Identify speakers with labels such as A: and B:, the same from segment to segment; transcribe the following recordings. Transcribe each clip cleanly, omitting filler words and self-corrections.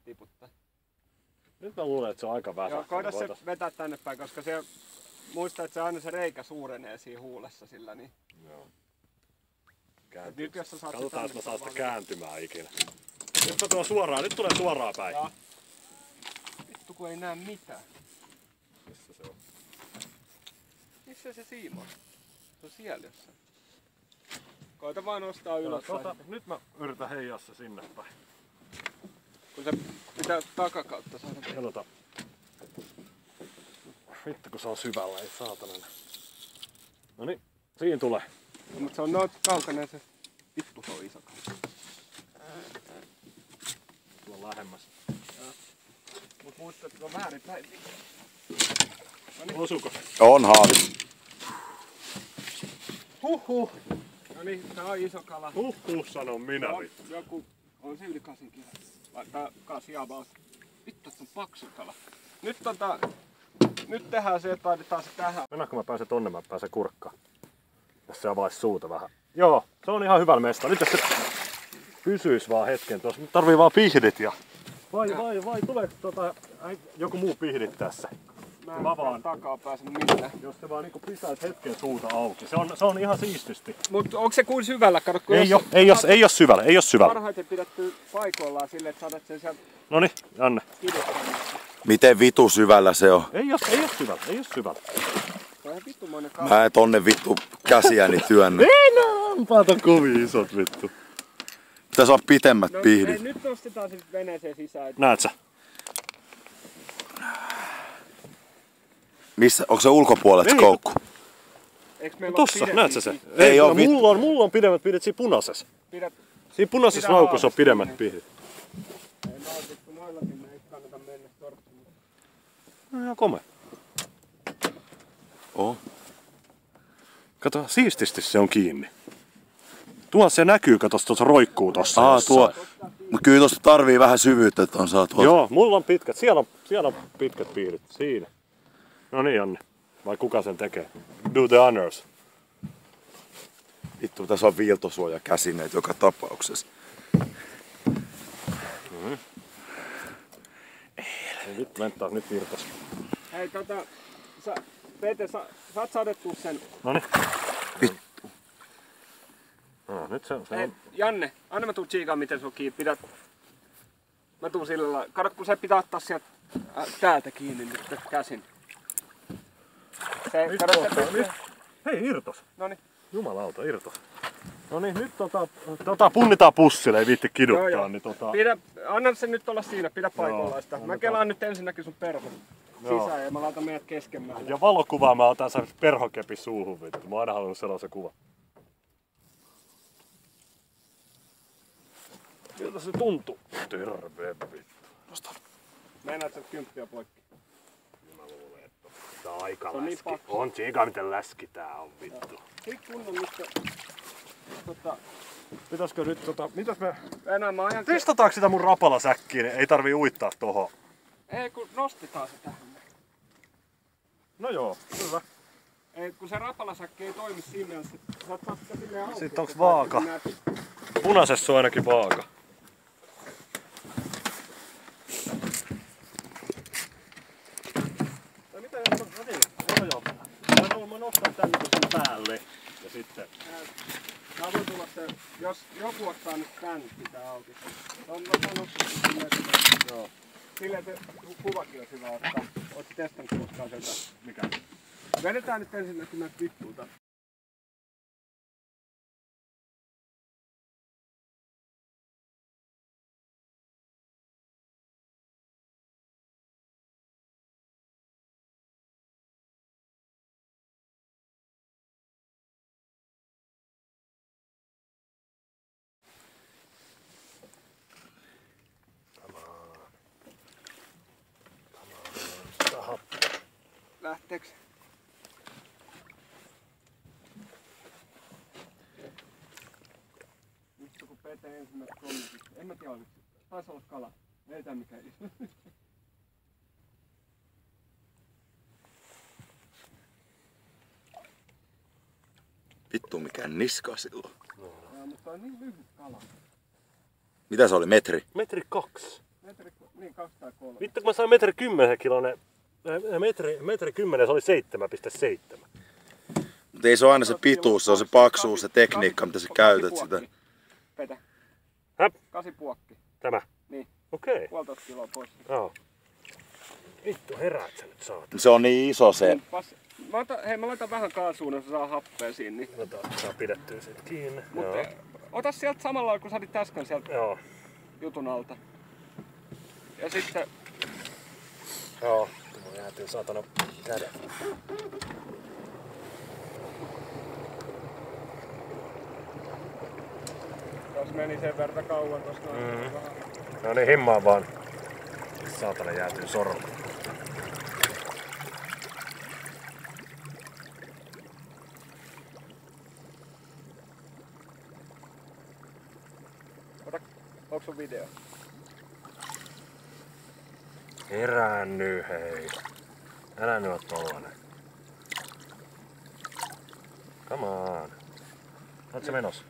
A: tiputtaa.
B: Nyt mä luulen, että se on aika väsä.
A: Joo, koita se vetää tänne päin, koska se muista, että se aina se reikä suurenee siinä huulessa sillä niin.
B: Joo.
A: Nyt jos sä saat
B: katsotaan, että mä saan sitä kääntymään ikinä. Nyt mä tuon suoraan, nyt tulee suoraan päin.
A: Ja. Vittu kun ei näe mitään.
B: Missä se on?
A: Missä se siima on? Se on siellä jossain. Koita vaan nostaa ylös.
B: Nyt mä yritän heijaa se sinne päin.
A: Kun se pitää takakautta saada.
B: Katsotaan. Vittu kun se on syvällä, ei saatana. Noniin, siinä tulee.
A: No, mutta se on noin kaukainen se. Vittu se on iso.
B: Tuo on lähemmäs.
A: Mut muista, että se on väärin päin.
B: Osuuko?
C: On haavi.
A: Huhhuh. Noniin, tää on iso kala.
B: Huhhuh sanon minä.
A: No, joku on se yli 8 kiloa. Laittaa 8 about. Vittu, että on paksu kala. Nyt tehdään se, että laitetaan se tähän.
B: Mennään kun mä pääsen tonne, mä pääsen kurkkaan. Jos se avaisi suuta vähän. Joo, se on ihan hyvä mesta. Nyt jos se pysyis vaan hetken tuossa. Nyt tarvii vaan pihdit ja... Vai tuleeko joku muu pihdit tässä?
A: Mä vaan takaa pääsen millään.
B: Jos se vaan niinku pitäis hetken suuta auki. Se on ihan siististi.
A: Mut onko se kuin syvällä? Kato, kun
B: ei oo syvällä.
A: Parhaiten pidetty paikoillaan sille, että saadat sen sieltä
B: Noniin, Janne.
A: kiduttaa.
C: Miten vitu syvällä se on?
B: Ei oo syvällä.
A: Se on ihan vittumoinen kala.
C: Mä en tonne vittu käsiäni työnnä.
B: Ei nampaat on kovin isot vittu.
C: Pitäis olla pitemmät
A: No,
C: pihdit.
A: nyt nostetaan se veneeseen sisään.
B: Näet sä?
C: Missä? Onko se ulkopuolelta se koukku?
A: Eiks meillä
B: Tossa, näet sä se?
C: Ei oo
B: mulla on pidemmät pihdit siinä punaisessa. Siinä punaisessa laukussa on pidemmät pihdit.
A: Ei vittu, noillakin me ei kannata mennä torppimaan.
B: No ihan komea.
C: Oh.
B: Kato, siististi se on kiinni. Tuo se näkyy, kato, tuossa roikkuu tossa.
C: Tuo. Mut kyllä tosta tarvii vähän syvyyttä, että on saatu.
B: Joo, mulla on pitkät. Siellä on pitkät piirit. Siinä. No niin, Janne. Vai kuka sen tekee? Do the honors.
C: Vittu, tässä on viiltosuoja käsineet joka tapauksessa.
B: Nyt mentaa, nyt virtas.
A: Hei Pete, saat sadettua sen.
B: Noniin. No, nyt se
A: Hei,
B: on.
A: Janne, anna mä tuun tsiikaan miten se on kiinni. Mä tuun sillä lailla. Kato, kun se pitää ottaa sieltä täältä kiinni nyt käsin.
B: Hei, irtos.
A: Noniin.
B: Jumalauta, irtos. No niin, nyt punnitaan pussille, ei viitti kiduttaa.
A: Joo.
B: Niin
A: Anna se nyt olla siinä, pidä paikoillaan sitä. Mä kelaan nyt ensinnäkin sun perho sisään ja mä laitan meidät keskemmään.
B: Ja valokuvaa mä otan sen perhokepi suuhun vittu. Mä oon aina halunnut sellaisen kuvan. Miltä se tuntuu? Terve vittu.
A: Meinaat sä 10 poikki?
B: Mä luulen, että tää on aika
A: Se on niin
B: läski.
A: paksu.
B: On tsiika miten läski tää on vittu.
A: Sit kunnon nyt
B: Pitäisikö nyt mitäs me...
A: enää mä ajan
B: Testataanko sitä mun rapalasäkkiin? Ei tarvii uittaa tohon.
A: Ei kun nostetaan se tähän.
B: No joo, hyvä.
A: Ei kun se rapalasäkki ei toimi siinä mielessä, että sä saat sitä silleen auki.
B: Sitten onks vaaka? Punaisessa on ainakin vaaka. Tai mitä jos on... Joo. Mä nostan tän sen päälle. Ja sitten...
A: Tää voi tulla se, jos joku ottaa nyt tän, pitää auki. Mä nostan silleen,
B: Joo.
A: silleen se kuvakin on hyvä ottaa. Ootko testannut koskaan sieltä?
B: Mikä?
A: Vedetään nyt ensinnäkin näitä vittuilta. Lähteeks? Vittu kun Pete ensimmäiset kommentit. En mä tiedä oliko. Taisi olla kala. Ei tää mikään iso.
C: Vittu mikään niska silloin.
A: Joo, mutta on niin lyhyt kala.
C: Mitä se oli, metri?
B: 1,2 metriä.
A: Niin 203.
B: Vittu kun mä sain 1,10 m, metri 10, se oli 7,7.
C: Mutta ei se ole aina se pituus, se on se paksuus, se tekniikka, mitä sä käytät sitä.
A: Petä.
B: Häp?
A: 8 puokki.
B: Tämä?
A: Niin.
B: Okei.
A: 1,5 kiloa pois.
B: Joo. Vittu, heräät sä nyt saat.
C: Se on niin iso se.
A: Mä laitan vähän kaasuun, jos saa happea siinä. Niin.
B: No saa pidettyä siitä kiinni.
A: Mutta ota sieltä samalla kun sä otit äsken sieltä
B: Joo.
A: jutun alta. Ja sitten...
B: Joo. Mulla jäätyy saatana kädet.
A: Jos meni sen verran kauan tosta vähän.
B: No niin, himmaa vaan. Saatana jäätyy sormi.
A: Onko sun video?
B: Heräänny, hei. Älä nyt oo tollanen. Come on. Oot sä menos?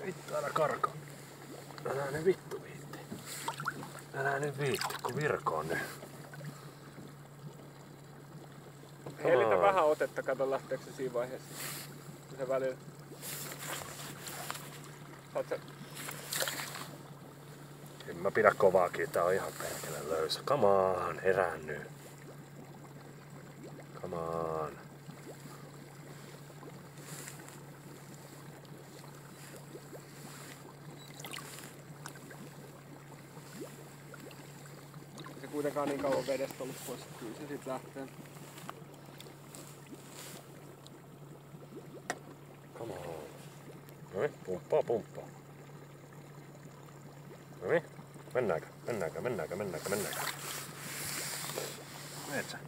B: Vittu, älä karka. Älä nyt vittu viitti. Älä nyt viitti, kun virkoon nyt.
A: Hellitä vähän otetta, kato lähteekö se siinä vaiheessa. Se välillä. Saat sä...
B: En mä pidä kovaakin, tää on ihan perkele löysä. Come on, heräänny. Come on.
A: Se kuitenkaan niin kauan vedestä ollut pois, kyllä se sit lähtee.
B: Come on. Noin, pumppaa. Noin, mennäänkö? Meet sä?